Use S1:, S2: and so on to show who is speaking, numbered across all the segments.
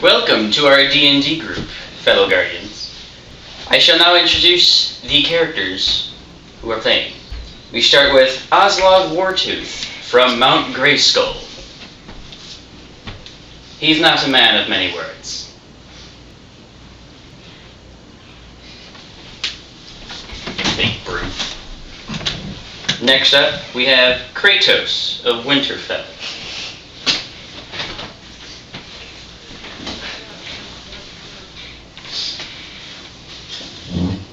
S1: Welcome to our D&D group, fellow guardians. I shall now introduce the characters who are playing. We start with Oslog Wartooth from Mount Greyskull. He's not a man of many words. Big brute. Next up, we have Kratos of Winterfell.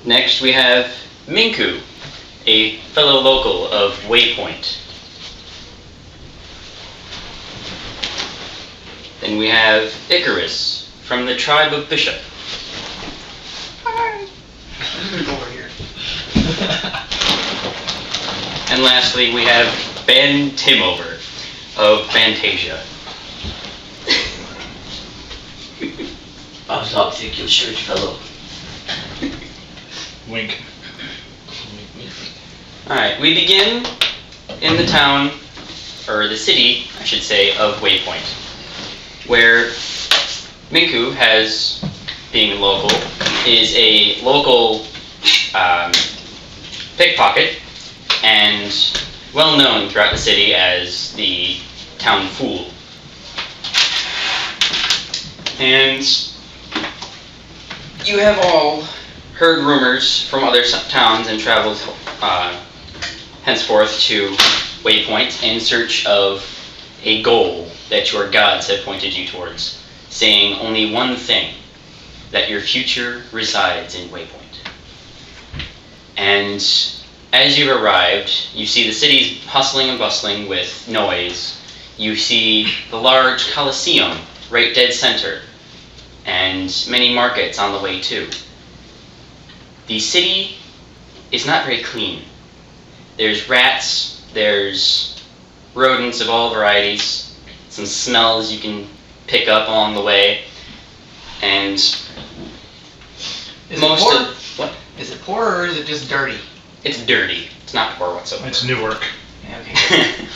S1: Next, we have Minku, a fellow local of Waypoint. Then we have Ikarus from the tribe of Bishop.
S2: Hi. Over here.
S1: And lastly, we have Ben Timover of Fantasia.
S3: I was not think you're church fellow.
S2: Wink.
S1: Alright, we begin in the town, or the city, I should say, of Waypoint, where Minku has, being local, is a local pickpocket and well known throughout the city as the town fool. And you have all heard rumors from other towns and traveled henceforth to Waypoint in search of a goal that your gods have pointed you towards, saying only one thing, that your future resides in Waypoint. And as you've arrived, you see the city's hustling and bustling with noise. You see the large Colosseum right dead center, and many markets on the way too. The city is not very clean. There's rats, there's rodents of all varieties, some smells you can pick up along the way, and
S2: Is it poor? Is it poor or is it just dirty?
S1: It's dirty. It's not poor whatsoever.
S4: It's Newark.
S2: Yeah, okay.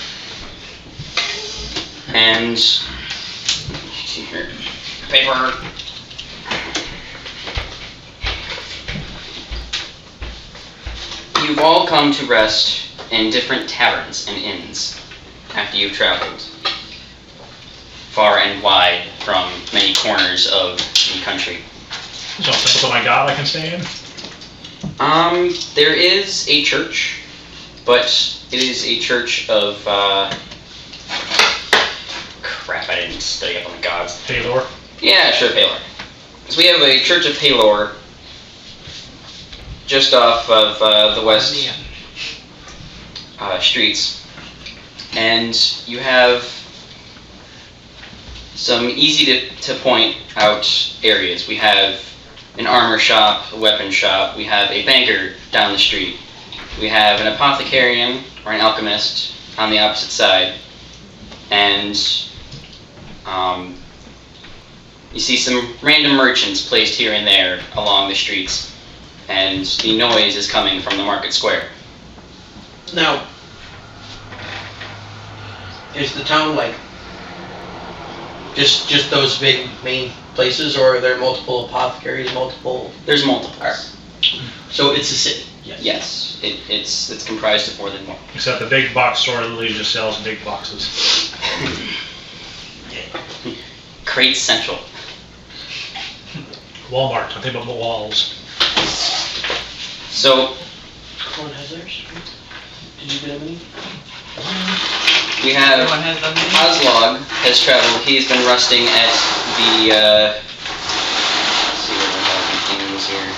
S1: And see here, paper. You've all come to rest in different taverns and inns after you've traveled far and wide from many corners of the country.
S4: So my God I can stay in?
S1: There is a church, but it is a church of, crap, I didn't study up on the gods.
S4: Paylor?
S1: Yeah, sure, Paylor. So we have a church of Paylor just off of the west streets, and you have some easy to point out areas. We have an armor shop, a weapon shop, we have a banker down the street, we have an apothecarian or an alchemist on the opposite side, and you see some random merchants placed here and there along the streets. And the noise is coming from the market square.
S3: Now, is the town like just those big main places, or are there multiple apothecaries,
S1: There's multiple.
S3: So it's a city.
S1: Yes, it's comprised of more than one.
S4: Except the big box store literally just sells big boxes.
S1: Crate Central.
S4: Walmart, I think about the walls.
S1: So
S3: Everyone has theirs? Did you get any?
S1: we have
S2: Everyone has them.
S1: Oslog has traveled. He's been rusting at the let's see what we have in things here.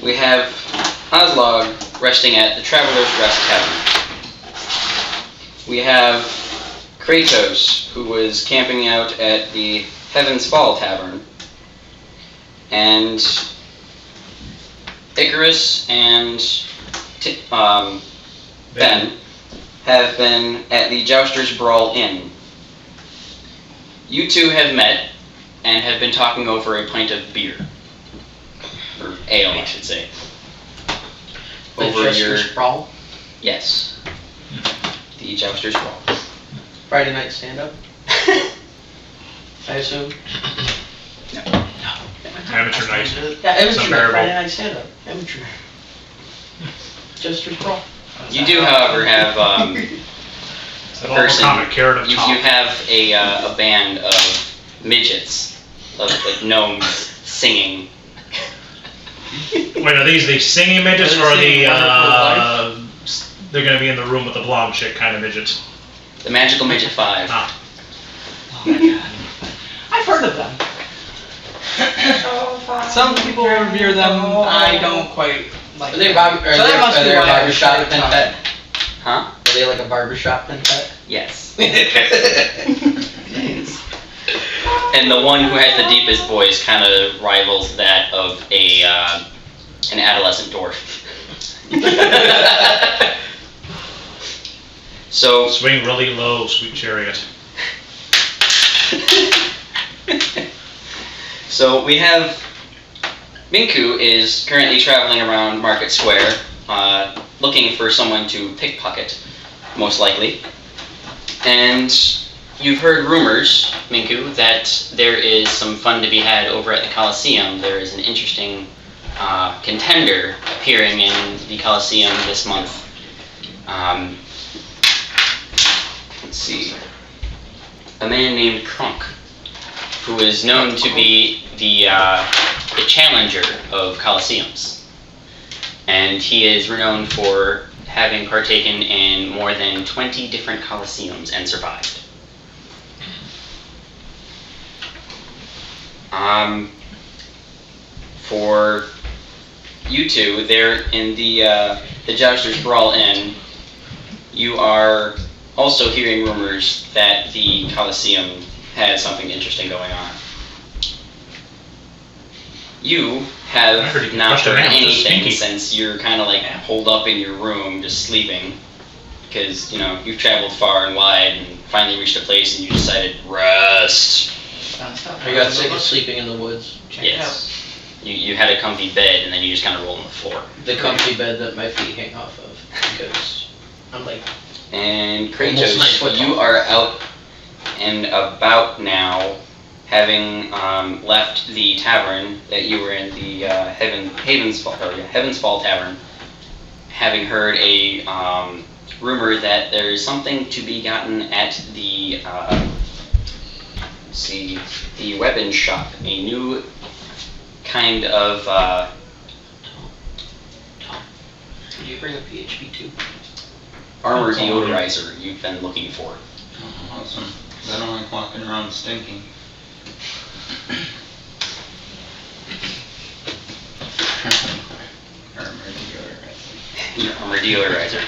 S1: We have Oslog resting at the Traveler's Rest Tavern. We have Kratos, who was camping out at the Heaven's Fall Tavern. And Ikarus and Ben have been at the Jouster's Brawl Inn. You two have met and have been talking over a pint of beer. Or ale, I should say. Over your...
S3: Brawl?
S1: Yes. the Jousters Brawl.
S3: Friday night stand-up, I assume?
S4: Amateur night.
S3: Yeah, amateur
S4: Some
S3: night,
S4: variable.
S3: Friday night stand-up, amateur. Just brawl.
S1: You do, however, have a
S4: An
S1: person.
S4: comic carrot of
S1: You
S4: top.
S1: have a band of midgets, of like gnomes singing.
S4: Wait, are these the singing midgets
S3: Are
S4: or are
S3: they
S4: the,
S3: singing
S4: they're gonna be in the room with the blonde chick kind of midgets?
S1: The Magical Midget 5.
S4: Ah.
S2: Oh my god. I've heard of them. Some people revere them. I don't quite like
S3: Are they
S2: them.
S3: are
S2: So that must
S3: are
S2: be
S3: they a
S2: why I
S3: barbershop
S2: started
S3: quintet?
S1: Huh?
S3: Are they like a barbershop quintet?
S1: Yes. And the one who has the deepest voice kind of rivals that of an adolescent dwarf. So
S4: Swing really low, sweet chariot.
S1: So we have Minku is currently traveling around Market Square, looking for someone to pickpocket, most likely. And you've heard rumors, Minku, that there is some fun to be had over at the Coliseum. There is an interesting contender appearing in the Coliseum this month. Let's see. A man named Krunk, who is known to be the challenger of Coliseums. And he is renowned for having partaken in more than 20 different Coliseums and survived. For you two, there in the Jousters Brawl Inn, you are also hearing rumors that the Coliseum has something interesting going on. You
S4: I heard
S1: have
S4: you can
S1: not
S4: crush a
S1: heard
S4: man with a
S1: anything
S4: stinky.
S1: since you're kind of like holed up in your room just sleeping, because you know you've traveled far and wide and finally reached a place and you decided rest.
S3: I got sick of sleeping in the woods.
S2: Check it out.
S1: Yes. You had a comfy bed and then you just kind of rolled on the floor.
S3: The comfy bed that my feet hang off of, because I'm like,
S1: And
S3: Almost 9 foot
S1: Kratos,
S3: tall.
S1: you are out and about now, having left the tavern that you were in, the Heaven's Fall Tavern, having heard a rumor that there is something to be gotten at the the weapon shop, a new kind of
S3: do you bring a PHP too?
S1: armor
S4: That's all, yeah.
S1: deodorizer you've been looking for.
S5: Oh, awesome. I don't like walking around stinking. Armor deodorizer.
S1: Your armor deodorizer.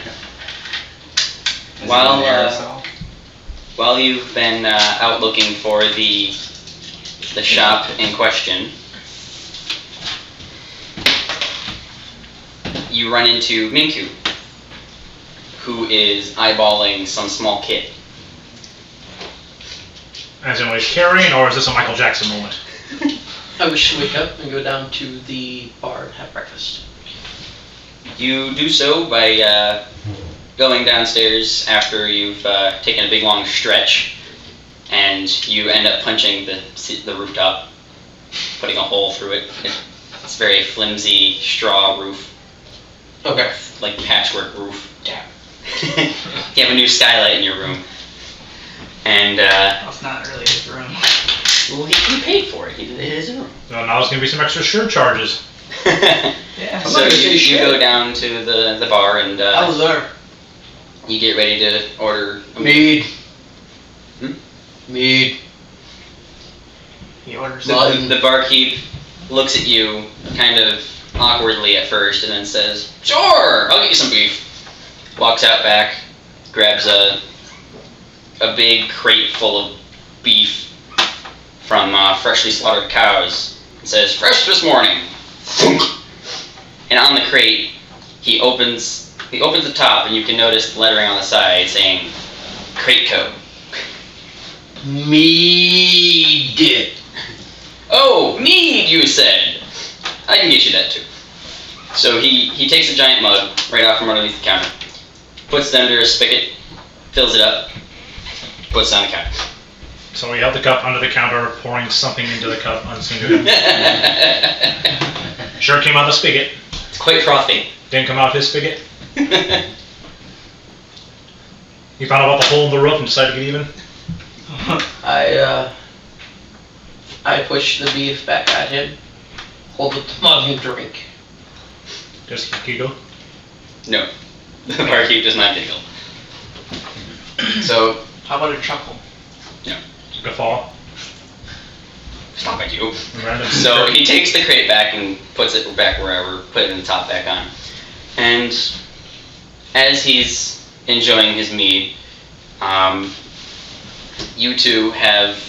S5: Is
S1: While,
S5: it an aerosol?
S1: While you've been out looking for the shop in question, you run into Minku, who is eyeballing some small kid.
S4: As in what he's carrying, or is this a Michael Jackson moment?
S3: I wish to wake up and go down to the bar and have breakfast.
S1: You do so by going downstairs after you've taken a big long stretch, and you end up punching the rooftop, putting a hole through it. It's a very flimsy straw roof,
S3: Okay.
S1: like patchwork roof. Damn. You have a new skylight in your room, and
S2: That's not really his room.
S1: well, he paid for it. It is his room.
S4: So now there's gonna be some extra surcharges.
S2: Yeah.
S1: So you go down to the bar and
S3: I was there.
S1: you get ready to order a
S3: Mead.
S1: Hmm?
S3: Mead.
S2: He orders
S1: The barkeep looks at you kind of awkwardly at first and then says, "Sure, I'll get you some beef." Walks out back, grabs a big crate full of beef from freshly slaughtered cows and says, "Fresh this morning." And on the crate, he opens the top and you can notice the lettering on the side saying, "Crate Code."
S3: Mead.
S1: "Oh, mead, you said. I can get you that too." So he takes a giant mug right out from underneath the counter, puts it under a spigot, fills it up, puts it on the counter.
S4: So we held the cup under the counter, pouring something into the cup unseen to him. Sure came out the spigot.
S1: It's quite frothy.
S4: Didn't come out of his spigot. He found out about the hole in the roof and decided to get even.
S3: I push the beef back at him, hold up the mug and drink.
S4: Just giggle.
S1: No, the barkeep does not giggle. So,
S2: How about a chuckle?
S4: Guffaw.
S1: stop it, you.
S4: Random
S1: So he takes the crate back and puts it back wherever, put it in the top back on. And as he's enjoying his mead, you two have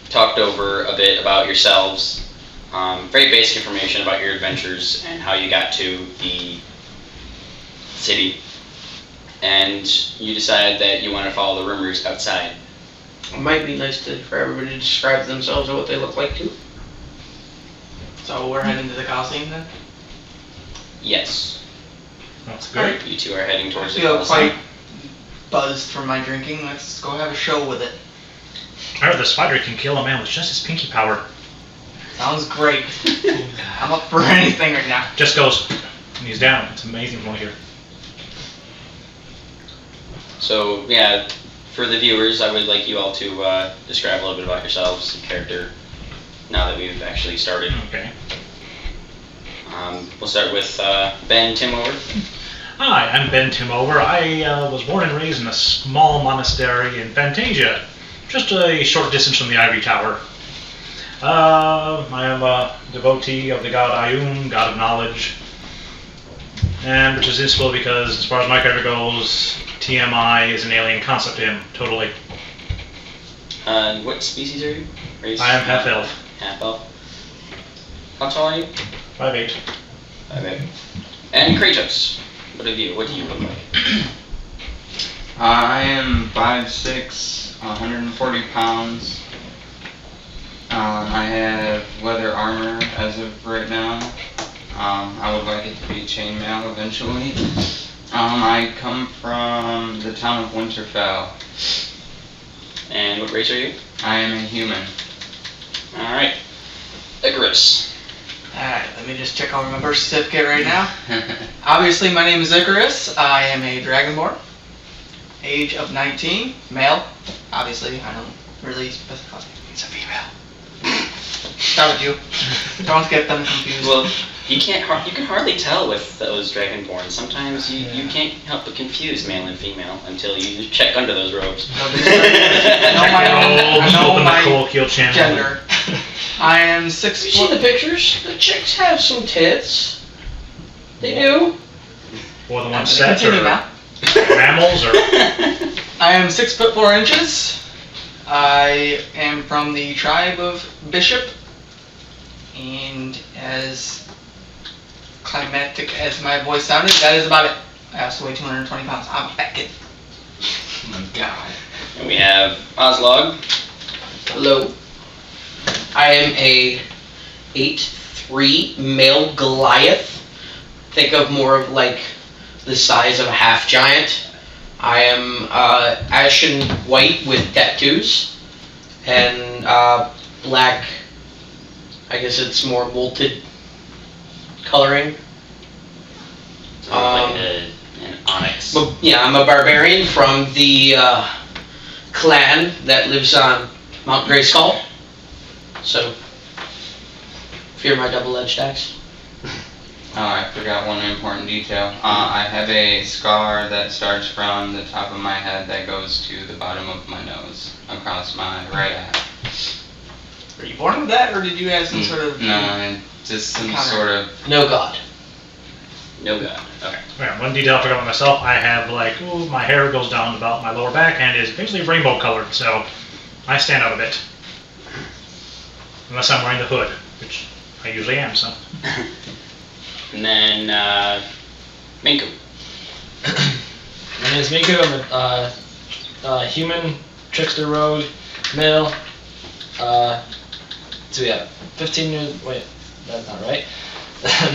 S1: talked over a bit about yourselves, very basic information about your adventures and how you got to the city. And you decide that you want to follow the rumors outside.
S3: It might be nice for everybody to describe themselves or what they look like too.
S2: So we're heading to the Coliseum then?
S1: Yes,
S4: That's great.
S1: you two are heading
S2: I
S1: towards the
S2: feel
S1: Coliseum.
S2: quite buzzed from my drinking. Let's go have a show with it.
S4: I heard the spider can kill a man with just his pinky power.
S2: Sounds great. I'm up for anything right now.
S4: Just goes, and he's down. It's amazing from what I hear.
S1: So, yeah, for the viewers, I would like you all to describe a little bit about yourselves and character now that we've actually started.
S4: Okay.
S1: We'll start with Ben Timover.
S4: Hi, I'm Ben Timover. I was born and raised in a small monastery in Fantasia, just a short distance from the Ivory Tower. I am a devotee of the god Ayum, god of knowledge, and which is useful because, as far as my character goes, TMI is an alien concept to him, totally.
S1: What species are you? Race?
S4: I am half-elf.
S1: Half-elf. How tall are you?
S4: 5'8".
S1: 5'8". And Kratos, what do you look like?
S5: I am 5'6", 140 pounds. I have leather armor as of right now. I would like it to be chainmail eventually. I come from the town of Winterfell.
S1: And what race are you?
S5: I am a human.
S1: Alright. Ikarus.
S2: Alright, let me just check over my birth certificate right now. Obviously, my name is Ikarus. I am a dragonborn. Age of 19. Male. Obviously, I don't really specify. It's a female. Stop it, you. Don't get them confused.
S1: Well, you can hardly tell with those dragonborn. Sometimes you can't help but confuse male and female until you check under those robes.
S2: I know
S4: Open
S2: my
S4: the colloquial channel.
S2: gender. I am 6
S3: You see the
S2: foot.
S3: pictures? The chicks have some tits. They do.
S4: Or the one set,
S2: Continue
S4: or
S2: now.
S4: mammals, or
S2: I am 6 foot 4 inches. I am from the tribe of Bishop, and as climatic as my voice sounded, that is about it. I also weigh 220 pounds. I'm a fat kid.
S5: Oh my god.
S1: And we have Oslog.
S3: Hello. I am a 8'3" male Goliath. Think of more of like the size of a half giant. I am ashen white with tattoos and black. I guess it's more molted coloring.
S1: Like an onyx.
S3: But yeah, I'm a barbarian from the clan that lives on Mount Grayskull. So, fear my double-edged axe.
S5: Oh, I forgot one important detail. I have a scar that starts from the top of my head that goes to the bottom of my nose, across my right eye.
S2: Were you born with that, or did you have some sort of...
S5: No, just some
S2: Encounter.
S5: sort of...
S3: No god.
S1: No god. Okay.
S4: yeah, one detail I forgot about myself. I have my hair goes down about my lower back and is basically rainbow colored, so I stand out a bit. Unless I'm wearing the hood, which I usually am, so.
S1: And then Minku.
S6: My name is Miku. I'm a human, trickster rogue, male. So yeah, 15 years. Wait, that's not right.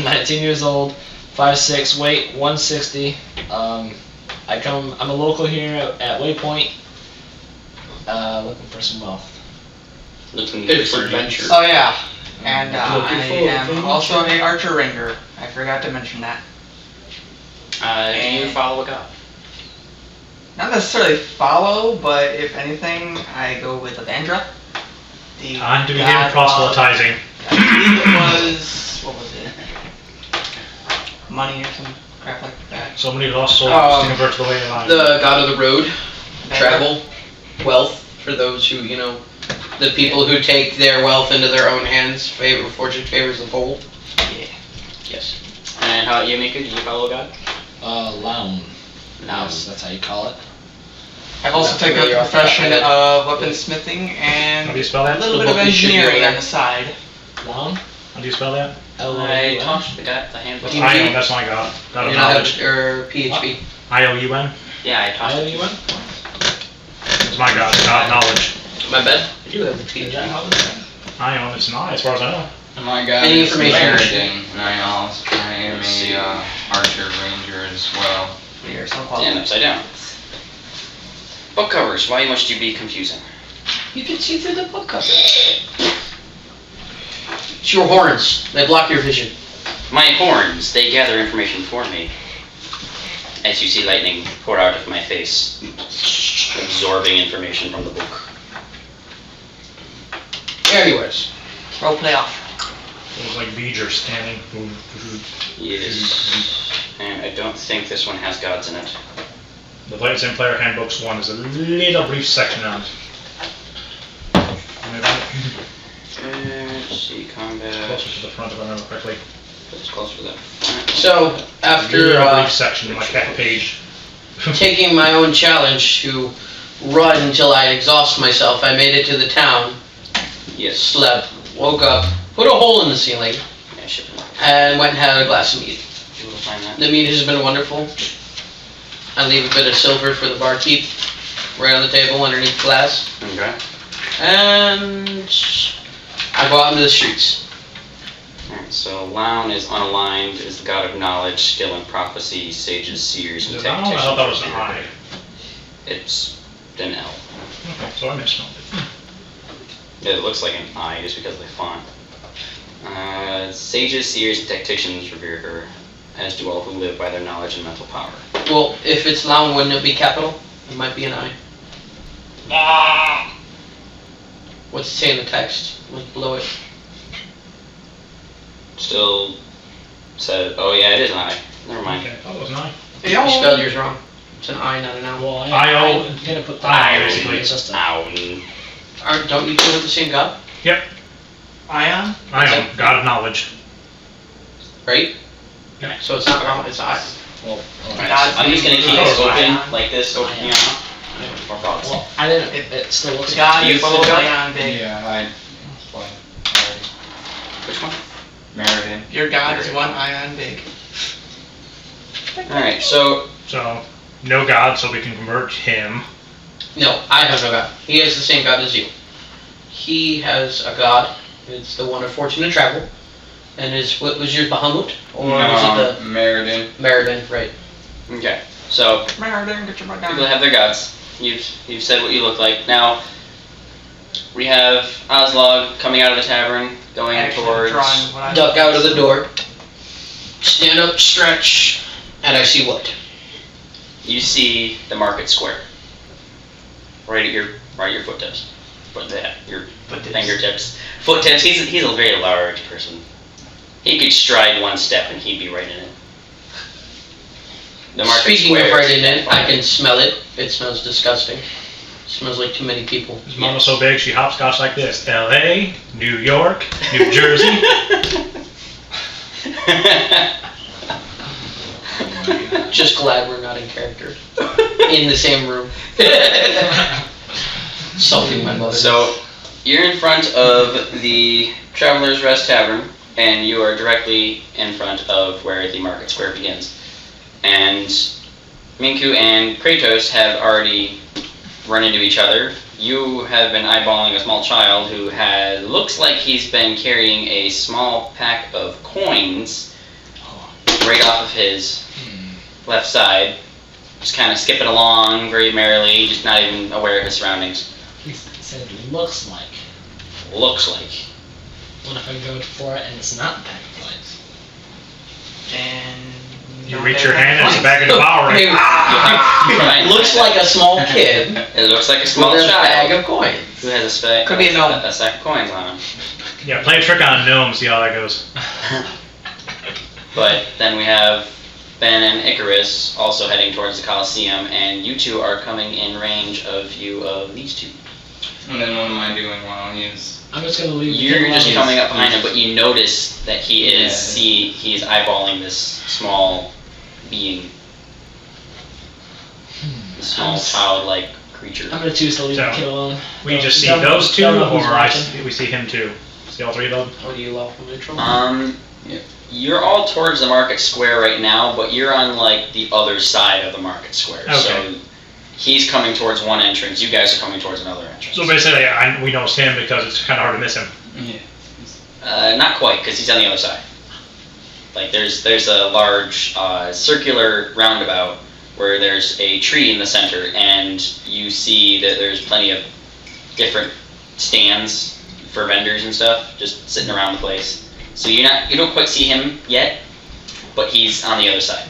S6: 19 years old, 5'6", weight 160. I'm a local here at Waypoint. Looking for some wealth.
S1: Looking
S3: It's
S1: for
S3: adventure.
S2: Oh yeah, and I
S6: Looking for
S2: am
S6: adventure.
S2: also a archer ranger. I forgot to mention that.
S1: Do you follow a god?
S2: Not necessarily follow, but if anything, I go with Avandra. The
S4: Time to begin
S2: god
S4: proselytizing.
S2: of- I believe it was, what was it? Money or some crap like that.
S4: So many lost souls to convert to the way of life.
S3: The god of the road,
S2: Avandra.
S3: travel, wealth, for those who, the people who take their wealth into their own hands, fortune favors the bold.
S2: Yeah.
S3: Yes.
S1: And how about you, Miku? Do you follow a god?
S6: Loun.
S1: Loun.
S6: Yes, that's how you call it.
S2: I've also
S3: Not
S2: taken up
S3: familiar
S2: the
S3: off the top of my
S2: profession
S3: head.
S2: of weaponsmithing and
S4: How do you spell that?
S2: a little
S3: The
S2: bit of
S3: book you should
S2: engineering
S3: know.
S2: on the side.
S6: Loun?
S4: How do you spell that?
S1: I
S6: L-O-U-N?
S1: taught the god the handbook.
S3: Do you-
S4: Ion, that's my god. God
S3: You
S4: of
S3: do not
S4: knowledge.
S3: have or PHP.
S4: I-O-U-N?
S1: Yeah, I taught it.
S6: L-O-U-N?
S4: It's my god, God of knowledge.
S3: My bad. I do have the
S6: Is that
S3: PHP.
S6: how it's done?
S4: Ion, it's not, as far as I know.
S5: My god
S3: Any
S5: is
S3: information?
S5: Meriden, and I am a archer ranger as well.
S2: We are so
S1: And
S2: qualified.
S1: upside down. Book covers. Why must you be confusing?
S3: You can see through the book cover. It's your horns. They block your vision.
S1: My horns, they gather information for me. As you see lightning pour out of my face, absorbing information from the book.
S3: Anyways.
S2: Roleplay off.
S4: It was like Beeger standing.
S1: Yes. And I don't think this one has gods in it.
S4: The Players in Player Handbooks one is a little brief section on it.
S1: Let's see, combat.
S4: Closer to the front if I remember correctly.
S1: Put this closer to the front.
S3: So, after
S4: Little brief section, like that page.
S3: taking my own challenge to run until I exhaust myself, I made it to the town,
S1: Yes.
S3: slept, woke up, put a hole in the ceiling,
S1: Yeah, shipping.
S3: and went and had a glass of mead.
S1: You will find that.
S3: The mead has been wonderful. I leave a bit of silver for the barkeep right on the table underneath the glass.
S1: Okay.
S3: And I go out into the streets.
S1: Alright, so Loun is unaligned, is the god of knowledge, skill and prophecy, sages, seers,
S4: Is
S1: and
S4: it Loun? I thought that was an I.
S1: It's an L.
S4: Okay, so I misspelled it.
S1: Yeah, it looks like an I just because of the font. Sages, seers, and tacticians revere her, as do all who live by their knowledge and mental power.
S3: Well, if it's Loun, wouldn't it be capital? It might be an I. What's it say in the text? What's below it?
S1: Still said, oh yeah, it is an I. Never mind.
S4: Okay, I thought it was an I.
S3: You spelled yours wrong. It's an I, not an L.
S6: Well,
S4: I-O.
S6: I'm gonna put the
S4: I,
S6: I,
S4: basically.
S6: it's just a...
S1: Ow.
S3: Don't you two have the same god?
S4: Yep,
S2: Ion?
S4: Ion, God of knowledge.
S3: Right?
S4: Yeah.
S3: So it's not wrong, it's I.
S6: Well,
S1: Alright, so I'm just gonna keep
S4: Oh,
S1: this
S4: Ion.
S1: open like this, open, you know? More thoughts.
S6: well, I didn't... It still looks
S2: The god
S1: Do you
S2: is
S1: follow God?
S2: Ion big.
S5: Yeah,
S1: Which one?
S5: Meriden.
S2: Your god is one ion big.
S1: Alright, so
S4: So, no God, so we can convert him.
S3: No, I have no god. He has the same god as you. He has a god. It's the one of fortune and travel. And what was yours, Bahamut? Or was it
S5: Meriden.
S3: the Meriden? Right.
S1: okay. So
S2: Meriden, get your butt
S1: people
S2: down.
S1: have their gods. You've said what you look like. Now we have Oslog coming out of the tavern, going
S2: Actually,
S1: towards
S2: drawing what I
S3: Duck out of the door. Stand up, stretch, and I see what?
S1: you see the market square. Right at your foottips. Your
S2: Foottips.
S1: fingertips. Foottips, he's a very large person. He could stride one step and he'd be right in it. The market
S3: Speaking
S1: square.
S3: of right in it, I can smell it. It smells disgusting. It smells like too many people.
S4: His mama's so big, she hopscotch like this. L.A., New York, New Jersey.
S3: Just glad we're not in character. In the same room. Insulting my mother.
S1: So, you're in front of the Traveler's Rest Tavern, and you are directly in front of where the market square begins. And Minku and Kratos have already run into each other. You have been eyeballing a small child who looks like he's been carrying a small pack of coins right off of his left side. just kind of skipping along very merrily, just not even aware of his surroundings.
S6: He said it looks like.
S1: Looks like.
S6: What if I go for it and it's not the bag of coins?
S2: And
S4: You reach your hand and it's a bag of devouring.
S3: Maybe-
S1: Right.
S3: looks like a small kid
S1: It looks like a small
S3: with a bag
S1: child
S3: of coins.
S1: who has a
S2: Could be a gnome.
S1: a sack of coins on him.
S4: Yeah, play a trick on a gnome, see how that goes.
S1: But then we have Ben and Ikarus also heading towards the Colosseum, and you two are coming in range of view of these two.
S5: And then what am I doing while he's...
S6: I'm just gonna leave.
S1: You're just
S5: He's-
S1: coming up behind him, but you notice that he is
S5: Yeah.
S1: he is eyeballing this small being, this small childlike creature.
S6: I'm gonna choose to leave the
S4: So,
S6: kid alone.
S4: We just see
S6: Don't-
S4: those two,
S6: don't know who's
S4: or
S6: watching.
S4: we see him too? See all three of them?
S3: Or do you lawful neutral?
S5: Yeah.
S1: You're all towards the market square right now, but you're on like the other side of the market square. So
S4: Okay.
S1: he's coming towards one entrance. You guys are coming towards another entrance.
S4: So basically, we know it's him because it's kind of hard to miss him.
S5: Yeah.
S1: Not quite, because he's on the other side. Like there's a large circular roundabout where there's a tree in the center, and you see that there's plenty of different stands for vendors and stuff just sitting around the place. So you don't quite see him yet, but he's on the other side.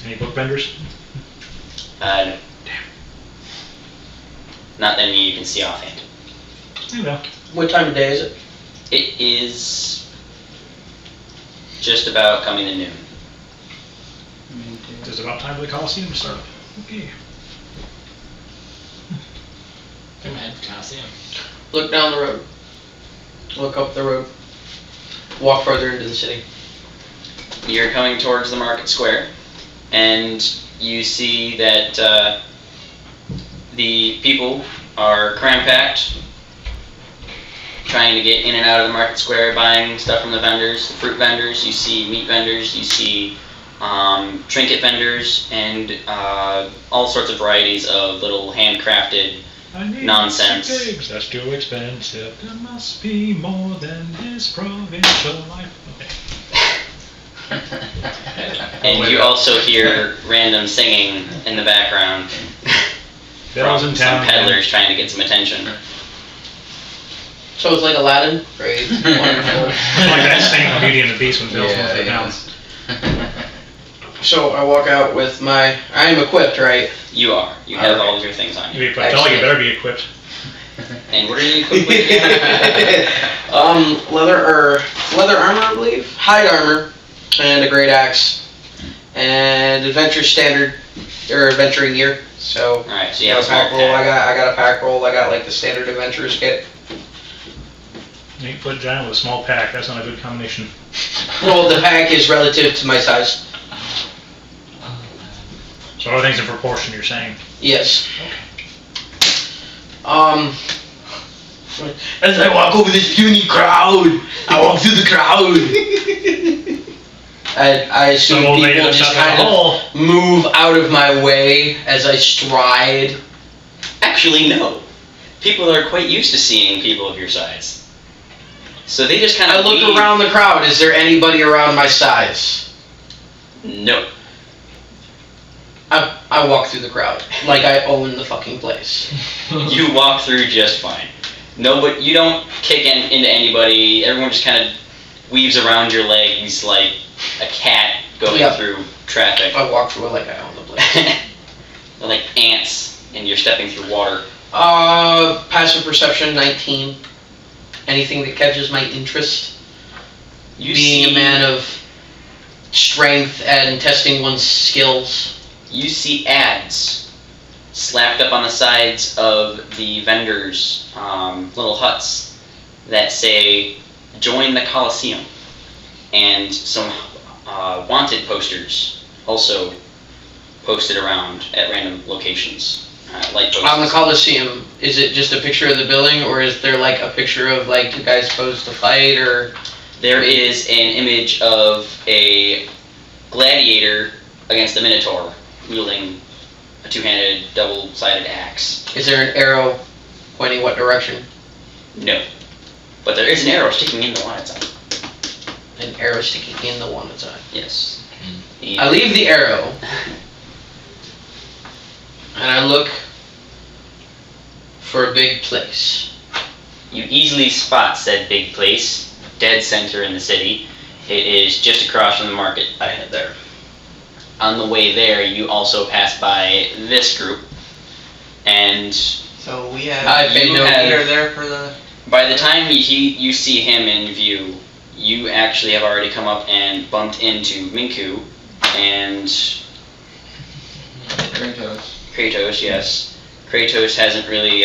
S4: Any book vendors?
S1: No. Not any you can see offhand.
S4: You know.
S3: What time of day is it?
S1: It is just about coming to noon.
S4: It's about time for the Colosseum to start. Okay.
S6: I'm heading for Coliseum.
S3: Look down the road. Look up the road. Walk further into the city.
S1: You're coming towards the market square, and you see that the people are cram-packed, trying to get in and out of the market square, buying stuff from the vendors, the fruit vendors. You see meat vendors, you see trinket vendors, and all sorts of varieties of little handcrafted
S4: I need
S1: nonsense.
S4: 6 eggs, that's too expensive. There must be more than this provincial life. Okay.
S1: And you also hear random singing in the background
S4: Bells
S1: from
S4: in
S1: some
S4: town.
S1: peddlers trying to get some attention.
S3: So it's like Aladdin? Great. Wonderful.
S4: It's like that scene from Beauty and the Beast when Bill's going through the town.
S3: So I walk out with my... I am equipped, right?
S1: You are. You have all of your things on
S4: You
S1: you.
S4: be equipped. Tell you better be equipped.
S1: And what are you equipped with again?
S3: Leather armor, I believe. Hide armor. And a great axe. And adventure standard, or adventuring gear. So...
S1: Alright, so you have a small
S3: pack roll. I
S1: pack.
S3: got a pack roll. I got like the standard adventurer's kit.
S4: 8-foot giant with a small pack. That's not a good combination.
S3: Well, the pack is relative to my size.
S4: So everything's in proportion, you're saying.
S3: Yes. As I walk over this puny crowd, I walk through the crowd. I assume
S4: Some old lady
S3: people
S4: that's
S3: just
S4: out in
S3: kind
S4: the
S3: of
S4: hall.
S3: move out of my way as I stride.
S1: Actually, no. People are quite used to seeing people of your size. So they just kind
S3: I
S1: of
S3: look around the crowd. Is there anybody around my size?
S1: No.
S3: I walk through the crowd like I own the fucking place.
S1: You walk through just fine. No, but you don't kick into anybody. Everyone just kind of weaves around your legs like a cat going
S3: Yep.
S1: through traffic.
S3: I walk through it like I own the place.
S1: They're like ants, and you're stepping through water.
S3: Passive perception 19. Anything that catches my interest.
S1: You
S3: Being
S1: see,
S3: a man of strength and testing one's skills.
S1: You see ads slapped up on the sides of the vendors' little huts that say, "Join the Colosseum," and some wanted posters also posted around at random locations. Light posters.
S3: On the Coliseum, is it just a picture of the building, or is there like a picture of like you guys posed to fight, or?
S1: There is an image of a gladiator against a minotaur wielding a two-handed, double-sided axe.
S3: Is there an arrow pointing what direction?
S1: No. But there is an arrow sticking in the one it's on.
S3: An arrow sticking in the one that's on.
S1: Yes.
S3: I leave the arrow And I look for a big place.
S1: You easily spot said big place, dead center in the city. It is just across from the market ahead there. On the way there, you also pass by this group, and
S2: So we have.
S3: I paid
S1: you
S3: no
S1: have-
S2: We are there for the.
S1: by the time you see him in view, you actually have already come up and bumped into Minku and Kratos, yes. Kratos hasn't really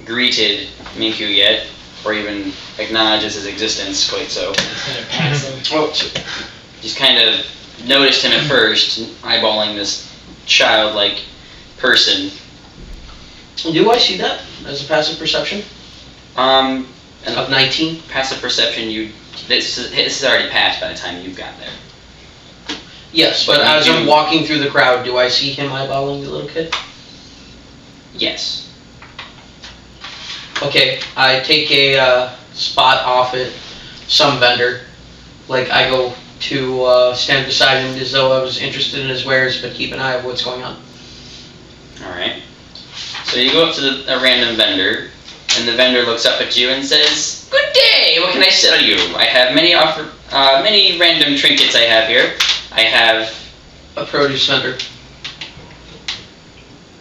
S1: greeted Minku yet, or even acknowledges his existence quite so.
S6: Just gonna pass him.
S3: Oh,
S1: Just kind of noticed him at first, eyeballing this childlike person.
S3: do I see that as a passive perception
S1: And
S3: of 19?
S1: passive perception, this is already passed by the time you got there.
S3: Yes, but
S1: But
S3: as
S1: you
S3: I'm
S1: do-
S3: walking through the crowd, do I see him eyeballing the little kid?
S1: Yes.
S3: Okay, I take a spot off at some vendor. Like, I go to stand beside him as though I was interested in his wares, but keep an eye on what's going on.
S1: Alright. So you go up to a random vendor, and the vendor looks up at you and says, "Good day, what can I sell you? I have many random trinkets I have here. I have..."
S3: A produce vendor.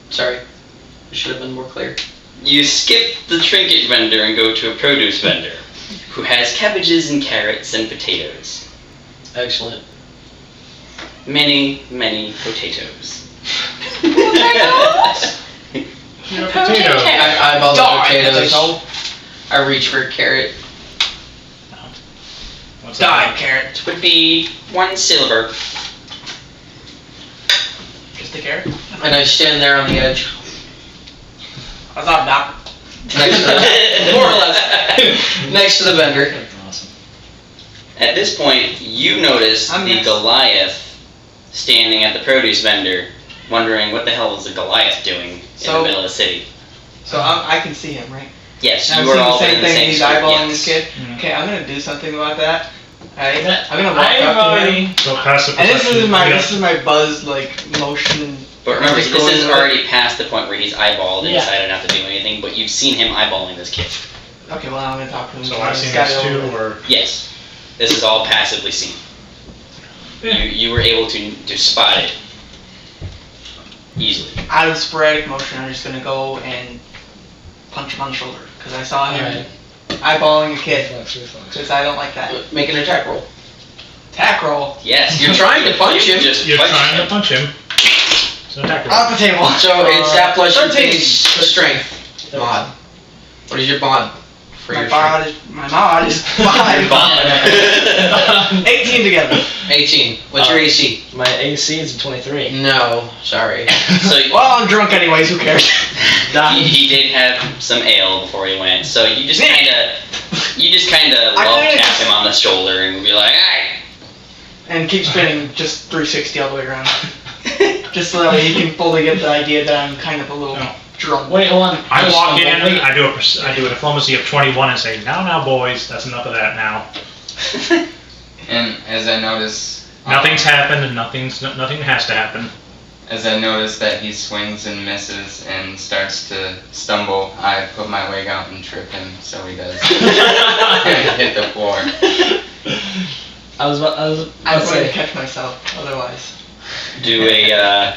S3: Sorry, I should have been more clear.
S1: You skip the trinket vendor and go to a produce vendor, who has cabbages and carrots and potatoes.
S3: Excellent.
S1: Many, many potatoes.
S4: Potato.
S3: I eyeball the
S2: Die,
S3: potatoes.
S2: potato.
S3: I reach for a carrot.
S4: What's
S2: Die,
S4: that?
S2: carrot.
S1: Would be 1 silver.
S2: Just a carrot.
S3: And I stand there on the edge.
S2: What's up, Doc?
S3: Next to the, more or less. Next to the vendor.
S6: That's awesome.
S1: At this point, you notice
S2: I'm
S1: the
S2: next.
S1: Goliath standing at the produce vendor, wondering what the hell is the Goliath doing in
S2: So-
S1: the middle of the city.
S2: So I can see him, right?
S1: Yes,
S2: And I'm
S1: you are
S2: seeing
S1: all
S2: the same
S1: in the
S2: thing.
S1: same
S2: He's
S1: script,
S2: eyeballing
S1: yes.
S2: this kid.
S4: Mhm.
S2: Okay, I'm gonna do something about that. Alright?
S6: That-
S2: I'm gonna walk
S6: I've
S2: up to him.
S6: already.
S4: So passive
S2: And this
S4: perception.
S2: is my
S4: Yeah.
S2: this is my buzz like motion.
S1: But remember,
S2: Just
S1: this
S2: going
S1: is
S2: with it.
S1: already past the point where he's eyeballed and
S6: Yeah.
S1: decided not to do anything, but you've seen him eyeballing this kid.
S2: Okay, well I'm gonna talk to him.
S4: So I've
S2: He's
S4: seen
S2: got
S4: this
S2: it
S4: too,
S2: over.
S4: or
S1: Yes, this is all passively seen.
S4: Yeah.
S1: You were able to spot it easily.
S2: Out of sporadic motion, I'm just gonna go and punch him on the shoulder because I saw him eyeballing a kid.
S6: Reflex.
S2: Because I don't like that.
S3: Make an attack roll.
S2: Attack roll
S1: Yes,
S3: You're trying to punch
S1: you
S3: him.
S1: Just
S4: you're
S1: punched
S4: trying
S1: him.
S4: to punch him. It's an attack roll.
S2: off the table.
S3: So it's that plus your
S2: 13.
S3: base strength mod. What is your mod for
S2: My
S3: your
S2: mod is 5.
S1: Bond.
S2: 18 together.
S3: strength? 18. What's your AC?
S6: My AC is 23.
S3: No, sorry.
S1: So
S2: Well, I'm drunk anyways. Who cares?
S1: he did have some ale before he went, so you just kind of
S2: I
S1: love
S2: kinda
S1: tap
S2: just-
S1: him on the shoulder and be like, "Hey."
S2: And keep spinning just 360 all the way around. Just so that way he can fully get the idea that I'm kind of a little
S4: No.
S2: drunk.
S6: Wait, hold on.
S4: I walk in,
S6: Wait.
S4: I do a diplomacy of 21 and say, now, boys, that's enough of that now.
S5: And as I notice,
S4: Nothing's happened and nothing has to happen.
S5: as I notice that he swings and misses and starts to stumble, I put my wig out and trip him so he does hit the floor.
S6: I was about
S2: I'm
S6: to
S2: going to
S6: say.
S2: catch myself otherwise.
S1: Do a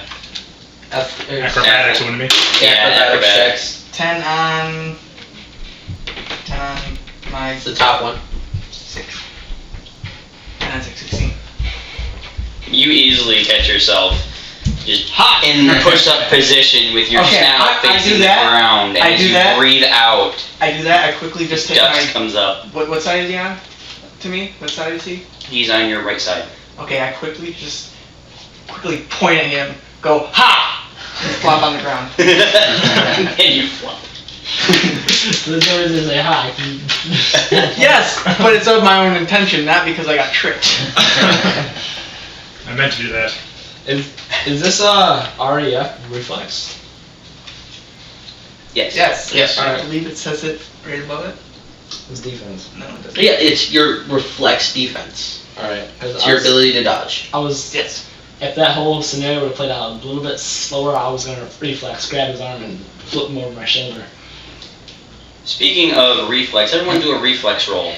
S4: Acrobatics, wouldn't it be?
S1: acrobatics.
S2: 10 on my
S3: It's the top one.
S2: 6. 10 on 6, 16.
S1: You easily catch yourself just in the push-up position with your
S2: Okay,
S1: snout
S2: I do
S1: facing the
S2: that.
S1: ground, and
S2: I
S1: as
S2: do
S1: you
S2: that.
S1: breathe out,
S2: I do that. I quickly just take
S1: dust
S2: my.
S1: comes up.
S2: What side is he on? To me? What side is he?
S1: He's on your right side.
S2: Okay, I quickly point at him, go, ha! And flop on the ground.
S1: And you flop.
S6: There's no reason to say hi.
S2: Yes, but it's of my own intention, not because I got tricked.
S4: I meant to do that.
S6: Is this REF reflex?
S1: Yes.
S2: Yes. I
S6: Alright.
S2: believe it says it right above it.
S6: It's defense.
S2: No, it doesn't.
S3: Yeah, it's your reflex defense.
S6: Alright.
S3: It's your ability to dodge.
S6: I was
S2: Yes.
S6: if that whole scenario would have played out a little bit slower, I was gonna reflex, grab his arm, and flip him over my shoulder.
S1: Speaking of reflex, everyone do a reflex roll.